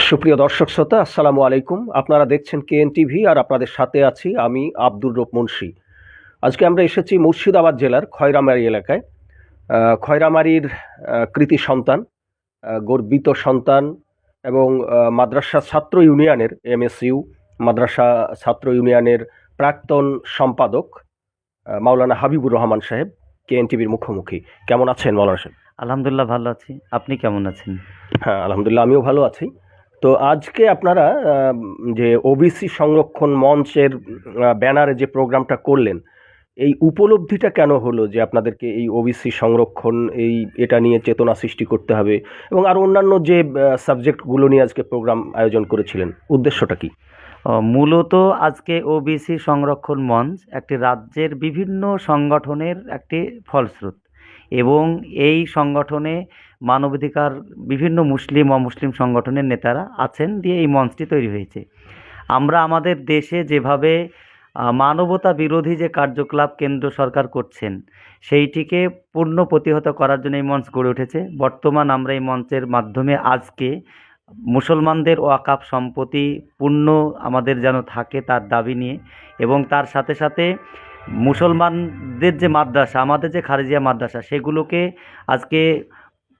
সুপ্রিয় দর্শক শ্রোতা, আসসালামু আলাইকুম। আপনারা দেখছেন কেএন টিভি, আর আপনাদের সাথে আছি আমি আব্দুর রব মুন্সি। আজকে আমরা এসেছি মুর্শিদাবাদ জেলার খয়রামারি এলাকায়। খয়রামারির কৃতি সন্তান, গর্বিত সন্তান এবং মাদ্রাসা ছাত্র ইউনিয়নের এমএসইউ মাদ্রাসা ছাত্র ইউনিয়নের প্রাক্তন সম্পাদক মাওলানা হাবিবুর রহমান সাহেব কেএন টিভির মুখোমুখি। কেমন আছেন মাওলানা সাহেব? আলহামদুলিল্লাহ ভালো আছি। আপনি কেমন আছেন? হ্যাঁ, আলহামদুলিল্লাহ আমিও ভালো আছি। তো আজকে আপনারা যে ওবিসি সংরক্ষণ মঞ্চের ব্যানারে যে প্রোগ্রামটা করলেন, এই উপলব্ধিটা কেন হলো যে আপনাদেরকে এই ওবিসি সংরক্ষণ এটা নিয়ে চেতনা সৃষ্টি করতে হবে, এবং আর অন্যান্য যে সাবজেক্টগুলো নিয়ে আজকে প্রোগ্রাম আয়োজন করেছিলেন, উদ্দেশ্যটা কি? মূলত আজকে ওবিসি সংরক্ষণ মঞ্চ একটি রাজ্যের বিভিন্ন সংগঠনের একটি ফলস্রোত, এবং এই সংগঠনে মানবাধিকার বিভিন্ন মুসলিম অমুসলিম সংগঠনের নেতারা আছেন দিয়ে এই মঞ্চটি তৈরি হয়েছে। আমরা আমাদের দেশে যেভাবে মানবতা বিরোধী যে কার্যকলাপ কেন্দ্র সরকার করছেন সেইটিকে পূর্ণ প্রতিহত করার জন্য এই মঞ্চ গড়ে উঠেছে। বর্তমান আমরা এই মঞ্চের মাধ্যমে আজকে মুসলমানদের ওয়াকাফ সম্পত্তি পূর্ণ আমাদের যেন থাকে তার দাবি নিয়ে, এবং তার সাথে সাথে মুসলমানদের যে মাদ্রাসা, আমাদের যে খারেজিয়া মাদ্রাসা, সেগুলোকে আজকে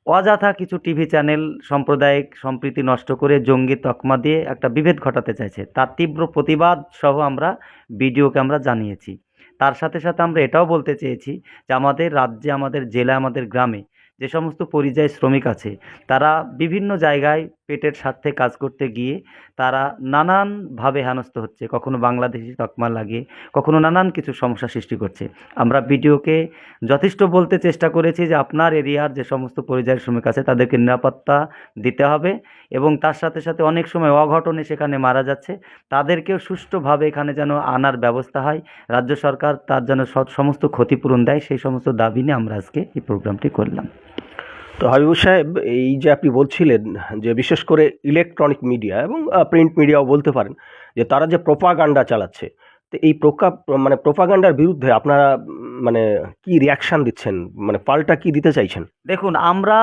অযথা কিছু টিভি চ্যানেল সাম্প্রদায়িক সম্প্রীতি নষ্ট করে জঙ্গি তকমা দিয়ে একটা বিভেদ ঘটাতে চাইছে। তার তীব্র প্রতিবাদ সহ আমরা ভিডিওকে আমরা জানিয়েছি। তার সাথে সাথে আমরা এটাও বলতে চেয়েছি যে আমাদের রাজ্যে, আমাদের জেলায়, আমাদের গ্রামে যে সমস্ত পরিযায়ী শ্রমিক আছে তারা বিভিন্ন জায়গায় পেটের স্বার্থে কাজ করতে গিয়ে তারা নানানভাবে হেনস্থ হচ্ছে, কখনো বাংলাদেশি তকমা লাগিয়ে, কখনো নানান কিছু সমস্যা সৃষ্টি করছে। আমরা ভিডিওকে যথেষ্ট বলতে চেষ্টা করেছি যে আপনার এরিয়ার যে সমস্ত পরিযায়ী শ্রমিক আছে তাদেরকে নিরাপত্তা দিতে হবে, এবং তার সাথে সাথে অনেক সময় অঘটনে সেখানে মারা যাচ্ছে, তাদেরকেও সুষ্ঠুভাবে এখানে যেন আনার ব্যবস্থা হয়, রাজ্য সরকার তার যেন সমস্ত ক্ষতিপূরণ দেয়, সেই সমস্ত দাবি নিয়ে আমরা আজকে এই প্রোগ্রামটি করলাম। তো হাবিবুর সাহেব, এই যে আপনি বলছিলেন যে বিশেষ করে ইলেকট্রনিক মিডিয়া এবং প্রিন্ট মিডিয়াও বলতে পারেন যে তারা যে প্রোপাগান্ডা চালাচ্ছে, তো এই প্রোপাগান্ডার বিরুদ্ধে আপনারা মানে কি রিয়াকশান দিচ্ছেন, মানে পাল্টা কি দিতে চাইছেন? দেখুন, আমরা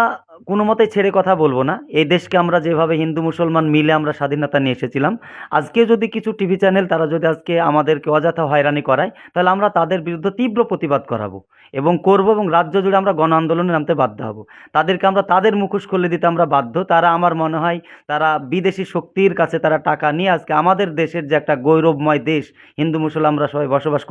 কোনো মতেই ছেড়ে কথা বলবো না। এই দেশকে আমরা যেভাবে হিন্দু মুসলমান মিলে আমরা স্বাধীনতা নিয়ে এসেছিলাম, আজকে যদি কিছু টিভি চ্যানেল তারা যদি আজকে আমাদেরকে অযথা হয়রানি করায়, তাহলে আমরা তাদের বিরুদ্ধে তীব্র প্রতিবাদ করাবো এবং করব, এবং রাজ্য জুড়ে আমরা গণ আন্দোলনে নামতে বাধ্য হব। তাদেরকে আমরা তাদের মুখোশ খুলে দিতে আমরা বাধ্য। তারা, আমার মনে হয় তারা বিদেশি শক্তির কাছে তারা টাকা নিয়ে আজকে আমাদের দেশের যে একটা গৌরবময় দেশ, হিন্দু মুসলমান আমরা সবাই বসবাস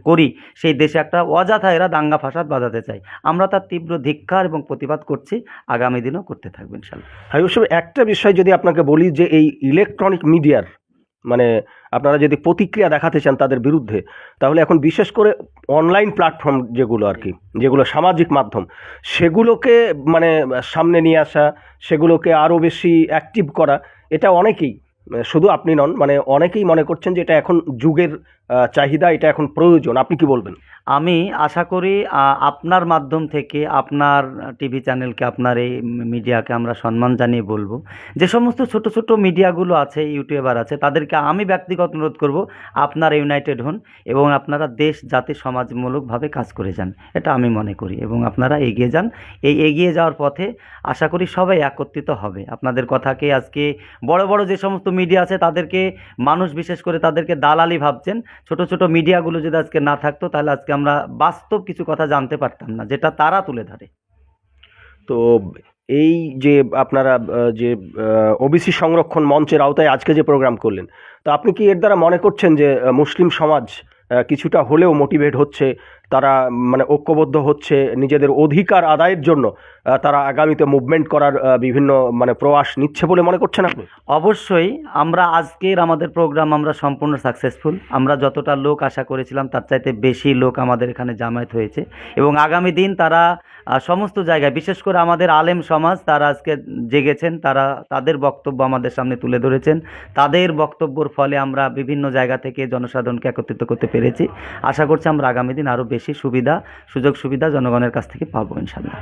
করি, সেই দেশে একটা অযথা এরা দাঙ্গা ফাসাদ বাজাতে চায়। আমরা তার তীব্র ধিক্কার এবং প্রতিবাদ করছি, আগামী দিনও করতে থাকবো ইনশাল্লাহ। হাবিবুর সাহেব, একটা বিষয় যদি আপনাকে বলি যে এই ইলেকট্রনিক মিডিয়ার মানে আপনারা যদি প্রতিক্রিয়া দেখাতে চান তাদের বিরুদ্ধে, তাহলে এখন বিশেষ করে অনলাইন প্ল্যাটফর্ম যেগুলো আর কি, যেগুলো সামাজিক মাধ্যম, সেগুলোকে মানে সামনে নিয়ে আসা, সেগুলোকে আরও বেশি অ্যাক্টিভ করা, এটা অনেকেই, শুধু আপনি নন, মানে অনেকেই মনে করছেন যে এটা এখন যুগের চাহিদা, এটা এখন প্রয়োজন। আপনি কি বলবেন? আমি আশা করি আপনার মাধ্যম থেকে আপনার টিভি চ্যানেলকে, আপনার এই মিডিয়াকে আমরা সম্মান জানিয়ে বলবো, যে সমস্ত ছোট ছোট মিডিয়াগুলো আছে, ইউটিউবার আছে, তাদেরকে আমি ব্যক্তিগত অনুরোধ করব আপনারা ইউনাইটেড হন এবং আপনারা দেশ জাতি সমাজমূলকভাবে কাজ করে যান, এটা আমি মনে করি, এবং আপনারা এগিয়ে যান। এই এগিয়ে যাওয়ার পথে আশা করি সবাই একত্রিত হবে। আপনাদের কথাকে আজকে বড় বড় যে সমস্ত মিডিয়া আছে তাদেরকে মানুষ, বিশেষ করে তাদেরকে দালালি ভাবছেন। ছোট ছোট মিডিয়াগুলো যদি আজকে না থাকতো, তাহলে আজকে আমরা বাস্তব কিছু কথা জানতে পারতাম না, যেটা তারা তুলে ধরে। তো এই যে আপনারা যে ওবিসি সংরক্ষণ মঞ্চের আওতায় আজকে যে প্রোগ্রাম করলেন, তো আপনি কি এর দ্বারা মনে করছেন যে মুসলিম সমাজ কিছুটা হলেও মোটিভেট হচ্ছে, তারা মানে ঐক্যবদ্ধ হচ্ছে, নিজেদের অধিকার আদায়ের জন্য তারা আগামীতে মুভমেন্ট করার বিভিন্ন মানে প্রয়াস নিচ্ছে বলে মনে করছেন আপনি? অবশ্যই। আমরা আজকের আমাদের প্রোগ্রাম আমরা সম্পূর্ণ সাকসেসফুল। আমরা যতটা লোক আশা করেছিলাম তার চাইতে বেশি লোক আমাদের এখানে জামায়াত হয়েছে, এবং আগামী দিন তারা সমস্ত জায়গায়, বিশেষ করে আমাদের আলেম সমাজ, তারা আজকে জেগেছেন, তারা তাদের বক্তব্য আমাদের সামনে তুলে ধরেছেন। তাদের বক্তব্যের ফলে আমরা বিভিন্ন জায়গা থেকে জনসাধারণকে একত্রিত করতে পেরেছি। আশা করছি আমরা আগামী দিন আরও বেশি সুযোগ সুবিধা জনগণের কাছ থেকে পাবো ইনশাল্লাহ।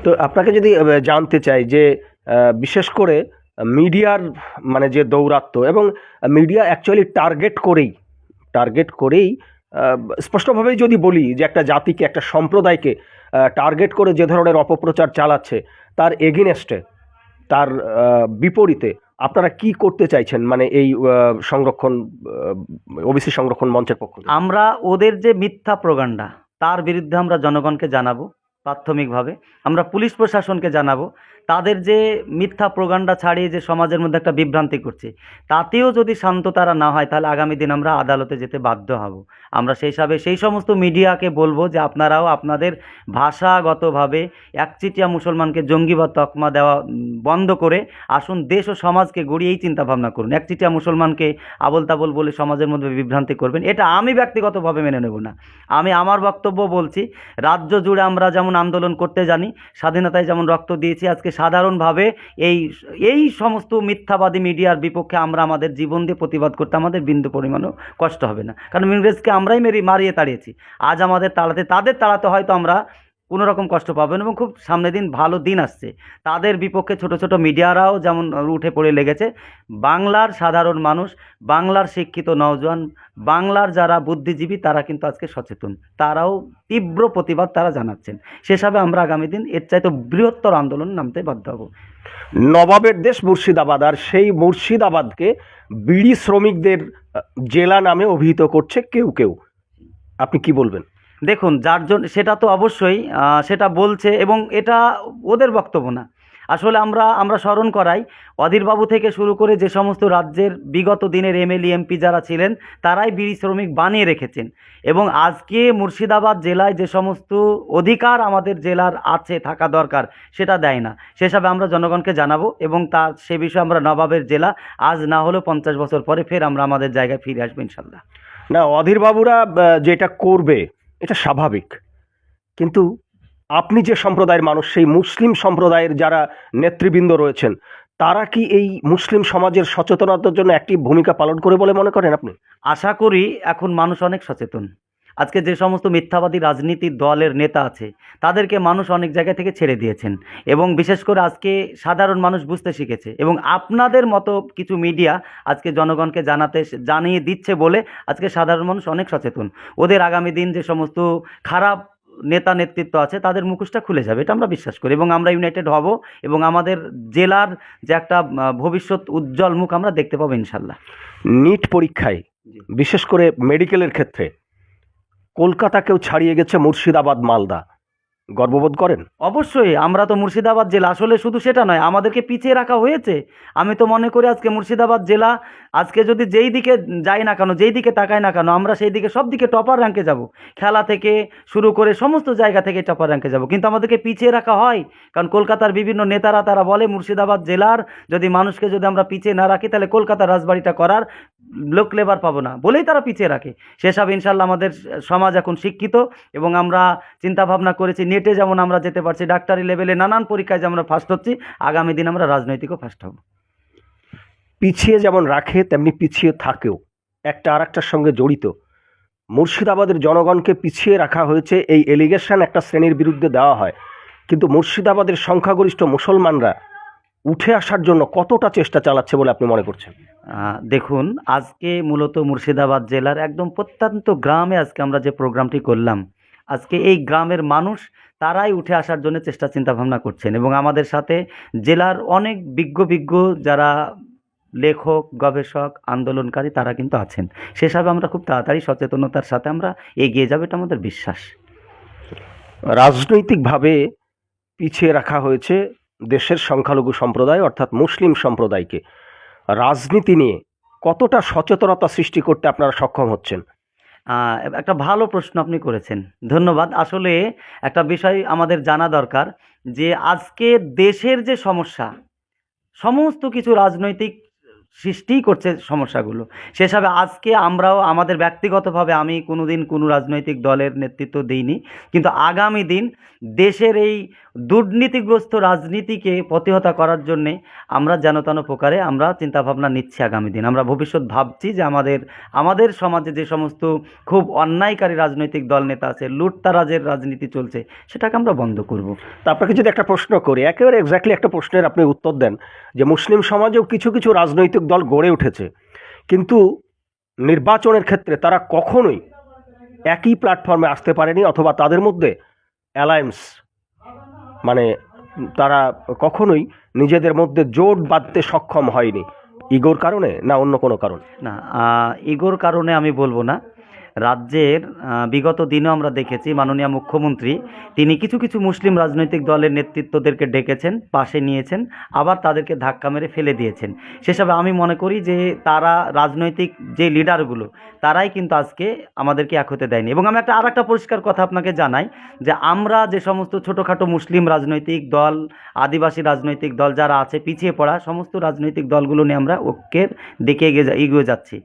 তো আপনাকে যদি জানতে চাই যে বিশেষ করে মিডিয়ার মানে যে দৌরাত্ম্য, এবং মিডিয়া অ্যাকচুয়ালি টার্গেট করেই স্পষ্টভাবেই যদি বলি যে একটা জাতিকে, একটা সম্প্রদায়কে টার্গেট করে যে ধরনের অপপ্রচার চালাচ্ছে, তার এগেনস্টে, তার বিপরীতে আপনারা কি করতে চাইছেন, মানে এই সংরক্ষণ ওবিসি সংরক্ষণ মঞ্চের পক্ষ থেকে? আমরা ওদের যে মিথ্যা প্রোপাগান্ডা তার বিরুদ্ধে আমরা জনগণকে জানাবো প্রাথমিকভাবে। আমরা পুলিশ প্রশাসনকে জানাবো তাদের যে মিথ্যা প্রোপাগান্ডা ছড়িয়ে যে সমাজের মধ্যে একটা বিভ্রান্তি করছে, তাতেও যদি শান্ত তারা না হয় তাহলে আগামী দিন আমরা আদালতে যেতে বাধ্য হব। আমরা সেই হিসাবে সেই সমস্ত মিডিয়াকে বলবো যে আপনারাও আপনাদের ভাষাগতভাবে একচেটিয়া মুসলমানকে জঙ্গিবাদ তকমা দেওয়া বন্ধ করে আসুন দেশ ও সমাজকে গড়িয়েই চিন্তা ভাবনা করুন। একচেটিয়া মুসলমানকে আবোল তাবোল বলে সমাজের মধ্যে বিভ্রান্তি করবেন, এটা আমি ব্যক্তিগতভাবে মেনে নেব না। আমি আমার বক্তব্য বলছি, রাজ্য জুড়ে আমরা যেমন আন্দোলন করতে জানি, স্বাধীনতায় যেমন রক্ত দিয়েছি, আজকে সাধারণভাবে এই এই সমস্ত মিথ্যাবাদী মিডিয়ার বিপক্ষে আমরা আমাদের জীবন দিয়ে প্রতিবাদ করতে আমাদের বিন্দু পরিমাণও কষ্ট হবে না। কারণ ইংরেজকে আমরাই মারিয়ে তাড়িয়েছি, আজ আমাদের তাদের তাড়াতে হয়তো আমরা কোনো রকম কষ্ট পাবেন এবং খুব সামনের দিন ভালো দিন আসছে। তাদের বিপক্ষে ছোট ছোট মিডিয়ারাও যেমন উঠে পড়ে লেগেছে। বাংলার সাধারণ মানুষ, বাংলার শিক্ষিত নওজোয়ান, বাংলার যারা বুদ্ধিজীবী তারা কিন্তু আজকে সচেতন, তারাও তীব্র প্রতিবাদ তারা জানাচ্ছেন। সে হিসাবে আমরা আগামী দিন এর চাইতে বৃহত্তর আন্দোলন নামতে বাধ্য হব। নবাবের দেশ মুর্শিদাবাদ, আর সেই মুর্শিদাবাদকে বিড়ি শ্রমিকদের জেলা নামে অভিহিত করছে কেউ কেউ, আপনি কি বলবেন? দেখুন, যার জন্য সেটা তো অবশ্যই সেটা বলছে এবং এটা ওদের বক্তব্য না। আসলে আমরা স্মরণ করাই, অধীরবাবু থেকে শুরু করে যে সমস্ত রাজ্যের বিগত দিনের এমএলএ এমপি যারা ছিলেন তারাই বিড়ি শ্রমিক বানিয়ে রেখেছেন এবং আজকে মুর্শিদাবাদ জেলায় যে সমস্ত অধিকার আমাদের জেলার আছে থাকা দরকার সেটা দেয় না। সে হিসাবে আমরা জনগণকে জানাবো এবং তার সে বিষয়ে আমরা নবাবের জেলা আজ না হলেও 50 বছর পরে ফের আমরা আমাদের জায়গায় ফিরে আসবো ইনশাল্লাহ। না, অধীরবাবুরা যেটা করবে এটা স্বাভাবিক, কিন্তু আপনি যে সম্প্রদায়ের মানুষ, সেই মুসলিম সম্প্রদায়ের যারা নেতৃবৃন্দ রয়েছেন, তারা কি এই মুসলিম সমাজের সচেতনতার জন্য একটি ভূমিকা পালন করে বলে মনে করেন আপনি? আশা করি এখন মানুষ অনেক সচেতন। আজকে যে সমস্ত মিথ্যাবাদী রাজনীতির দলের নেতা আছে তাদেরকে মানুষ অনেক জায়গা থেকে ছেড়ে দিয়েছেন এবং বিশেষ করে আজকে সাধারণ মানুষ বুঝতে শিখেছে এবং আপনাদের মতো কিছু মিডিয়া আজকে জনগণকে জানিয়ে দিচ্ছে বলে আজকে সাধারণ মানুষ অনেক সচেতন। ওদের আগামী দিন যে সমস্ত খারাপ নেতা নেতৃত্ব আছে তাদের মুখোশটা খুলে যাবে, এটা আমরা বিশ্বাস করি এবং আমরা ইউনাইটেড হব এবং আমাদের জেলার যে একটা ভবিষ্যৎ উজ্জ্বল মুখ আমরা দেখতে পাবো ইনশাল্লাহ। নিট পরীক্ষায় বিশেষ করে মেডিকেলের ক্ষেত্রে কলকাতাকেও ছাড়িয়ে গেছে মুর্শিদাবাদ, মালদা, গর্ববোধ করেন? অবশ্যই, আমরা তো মুর্শিদাবাদ জেলা, আসলে শুধু সেটা নয় আমাদেরকে পিছিয়ে রাখা হয়েছে। আমি তো মনে করি আজকে মুর্শিদাবাদ জেলা আজকে যদি যেই দিকে যাই না কেন, যেই দিকে তাকাই না কেন, আমরা সেই দিকে সব দিকে টপার র্যাঙ্কে যাব, খেলা থেকে শুরু করে সমস্ত জায়গা থেকে টপার র্যাঙ্কে যাব, কিন্তু আমাদেরকে পিছিয়ে রাখা হয়। কারণ কলকাতার বিভিন্ন নেতারা তারা বলে মুর্শিদাবাদ জেলার যদি মানুষকে যদি আমরা পিছিয়ে না রাখি তাহলে কলকাতার রাজবাড়িটা করার লোক লেবার পাবো না বলেই তারা পিছিয়ে রাখে। সেসব ইনশাল্লাহ আমাদের সমাজ এখন শিক্ষিত এবং আমরা চিন্তা ভাবনা করেছি নেটে যেমন আমরা যেতে পারছি, ডাক্তারি লেভেলে নানান পরীক্ষায় যেমন আমরা ফার্স্ট হচ্ছি, আগামী দিন আমরা রাজনৈতিকও ফার্স্ট হব। পিছিয়ে যেমন রাখে তেমনি পিছিয়ে থাকেও, একটা আর একটার সঙ্গে জড়িত। মুর্শিদাবাদের জনগণকে পিছিয়ে রাখা হয়েছে এই এলিগেশন একটা শ্রেণীর বিরুদ্ধে দেওয়া হয়, কিন্তু মুর্শিদাবাদের সংখ্যাগরিষ্ঠ মুসলমানরা উঠে আসার জন্য কতটা চেষ্টা চালাচ্ছে বলে আপনি মনে করছেন? দেখুন, আজকে মূলত মুর্শিদাবাদ জেলার একদম প্রত্যন্ত গ্রামে আজকে আমরা যে প্রোগ্রামটি করলাম, আজকে এই গ্রামের মানুষ তারাই উঠে আসার জন্য চেষ্টা চিন্তা ভাবনা করছেন এবং আমাদের সাথে জেলার অনেক বিজ্ঞ যারা লেখক, গবেষক, আন্দোলনকারী তারা কিন্তু আছেন। সেসবে আমরা খুব তাড়াতাড়ি সচেতনতার সাথে আমরা এগিয়ে যাবো, এটা আমাদের বিশ্বাস। রাজনৈতিকভাবে পিছিয়ে রাখা হয়েছে দেশের সংখ্যালঘু সম্প্রদায় অর্থাৎ মুসলিম সম্প্রদায়কে। রাজনীতি নিয়ে কতটা সচেতনতা সৃষ্টি করতে আপনারা সক্ষম হচ্ছেন? একটা ভালো প্রশ্ন আপনি করেছেন, ধন্যবাদ। আসলে একটা বিষয় আমাদের জানা দরকার যে আজকে দেশের যে সমস্যা, সমস্ত কিছু রাজনৈতিক সৃষ্টিই করছে সমস্যাগুলো। সে হিসাবে আজকে আমরাও আমাদের ব্যক্তিগতভাবে আমি কোনোদিন কোনো রাজনৈতিক দলের নেতৃত্ব দিইনি, কিন্তু আগামী দিন দেশের এই দুর্নীতিগ্রস্ত রাজনীতিকে প্রতিহত করার জন্যে আমরা যেন তেন প্রকারে আমরা চিন্তাভাবনা নিচ্ছি। আগামী দিন আমরা ভবিষ্যৎ ভাবছি যে আমাদের সমাজে যে সমস্ত খুব অন্যায়কারী রাজনৈতিক দল নেতা আছে, লুটতারাজের রাজনীতি চলছে, সেটাকে আমরা বন্ধ করব। তা আপনাকে যদি একটা প্রশ্ন করি, একেবারে এক্স্যাক্টলি একটা প্রশ্নের আপনি উত্তর দেন যে মুসলিম সমাজেও কিছু কিছু রাজনৈতিক দল গড়ে উঠেছে, কিন্তু নির্বাচনের ক্ষেত্রে তারা কখনোই একই প্ল্যাটফর্মে আসতে পারেনি, অথবা তাদের মধ্যে অ্যালায়েন্স মানে তারা কখনোই নিজেদের মধ্যে জোট বাঁধতে সক্ষম হয়নি? ইগোর কারণে না অন্য কোনো কারণ? না, ইগোর কারণে আমি বলবো না। রাজ্যের বিগত দিনেও আমরা দেখেছি মাননীয় মুখ্যমন্ত্রী তিনি কিছু কিছু মুসলিম রাজনৈতিক দলের নেতৃত্বদেরকে ডেকেছেন, পাশে নিয়েছেন, আবার তাদেরকে ধাক্কা মেরে ফেলে দিয়েছেন। সেসবে আমি মনে করি যে তারা রাজনৈতিক যে লিডারগুলো তারাই কিন্তু আজকে আমাদেরকে এক হতে দেয়নি। এবং আমি আরেকটা পরিষ্কার কথা আপনাকে জানাই যে আমরা যে সমস্ত ছোটোখাটো মুসলিম রাজনৈতিক দল, আদিবাসী রাজনৈতিক দল যারা আছে পিছিয়ে পড়া সমস্ত রাজনৈতিক দলগুলো নিয়ে আমরা ঐক্যের দিকে এগিয়ে যাচ্ছি।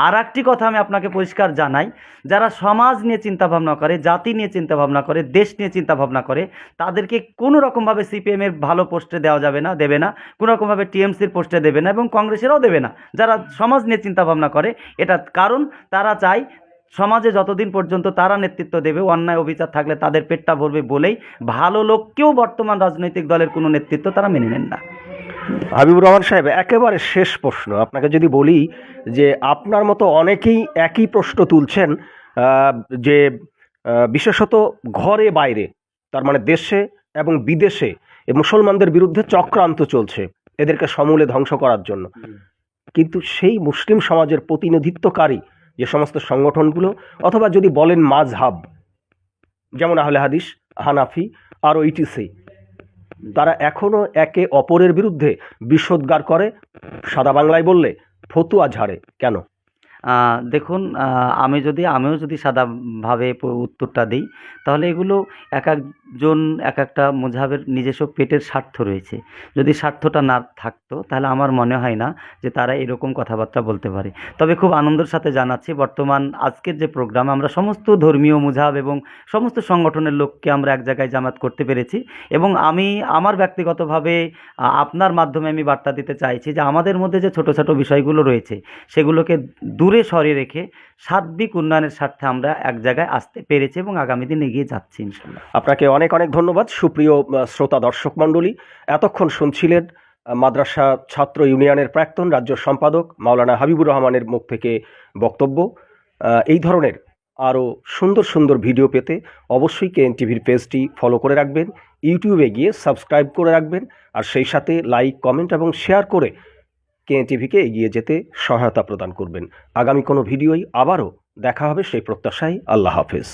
আর একটি কথা আমি আপনাকে পরিষ্কার জানাই, যারা সমাজ নিয়ে চিন্তাভাবনা করে, জাতি নিয়ে চিন্তাভাবনা করে, দেশ নিয়ে চিন্তাভাবনা করে, তাদেরকে কোনো রকমভাবে সিপিএমের ভালো পোস্টে দেওয়া যাবে না, দেবে না, কোনো রকমভাবে টিএমসির পোস্টে দেবে না এবং কংগ্রেসেরও দেবে না যারা সমাজ নিয়ে চিন্তাভাবনা করে। এটা কারণ তারা চায় সমাজে যতদিন পর্যন্ত তারা নেতৃত্ব দেবে, অন্যায় অবিচার থাকলে তাদের পেটটা ভরবে বলেই ভালো লোককেও বর্তমান রাজনৈতিক দলের কোনো নেতৃত্ব তারা মেনে নেন না। হাবিবুর রহমান সাহেব, একেবারে শেষ প্রশ্ন আপনাকে যদি বলি যে আপনার মতো অনেকেই একই প্রশ্ন তুলছেন, যে বিশেষত ঘরে বাইরে, তার মানে দেশে এবং বিদেশে মুসলমানদের বিরুদ্ধে চক্রান্ত চলছে এদেরকে সমূলে ধ্বংস করার জন্য, কিন্তু সেই মুসলিম সমাজের প্রতিনিধিত্বকারী যে সমস্ত সংগঠনগুলো, অথবা যদি বলেন মাযহাব, যেমন আহলে হাদিস, হানাফি আর ইটিসি, তারা এখনো একে অপরের বিরুদ্ধে বিষোদ্গার করে, সাদা বাংলায় বললে ফতুয়া ঝাড়ে কেন? দেখুন, আমিও যদি সাদাভাবে উত্তরটা দিই, তাহলে এগুলো এক একজন এক একটা মযহাবের নিজস্ব পেটের স্বার্থ রয়েছে। যদি স্বার্থটা না থাকতো তাহলে আমার মনে হয় না যে তারা এরকম কথাবার্তা বলতে পারে। তবে খুব আনন্দের সাথে জানাচ্ছি, বর্তমান আজকের যে প্রোগ্রাম আমরা সমস্ত ধর্মীয় মযহাব এবং সমস্ত সংগঠনের লোককে আমরা এক জায়গায় জামাত করতে পেরেছি। এবং আমি আমার ব্যক্তিগতভাবে আপনার মাধ্যমে আমি বার্তা দিতে চাইছি যে আমাদের মধ্যে যে ছোট ছোট বিষয়গুলো রয়েছে সেগুলোকে দূরে সরিয়ে রেখে সার্বিক উন্নয়নের স্বার্থে আমরা এক জায়গায় আসতে পেরেছি এবং আগামী দিন এগিয়ে যাচ্ছি ইনশাল্লাহ। আপনাকে অনেক অনেক ধন্যবাদ। সুপ্রিয় শ্রোতা দর্শক মণ্ডলী, এতক্ষণ শুনছিলেন মাদ্রাসা ছাত্র ইউনিয়নের প্রাক্তন রাজ্য সম্পাদক মাওলানা হাবিবুর রহমানের মুখ থেকে বক্তব্য। এই ধরনের আরও সুন্দর সুন্দর ভিডিও পেতে অবশ্যই কেএনটিভির পেজটি ফলো করে রাখবেন, ইউটিউবে গিয়ে সাবস্ক্রাইব করে রাখবেন, আর সেই সাথে লাইক, কমেন্ট এবং শেয়ার করে কেএনটিভিকে এগিয়ে যেতে সহায়তা প্রদান করবেন। আগামী কোনো ভিডিওই আবারও দেখা হবে সেই প্রত্যাশায়। আল্লাহ হাফেজ।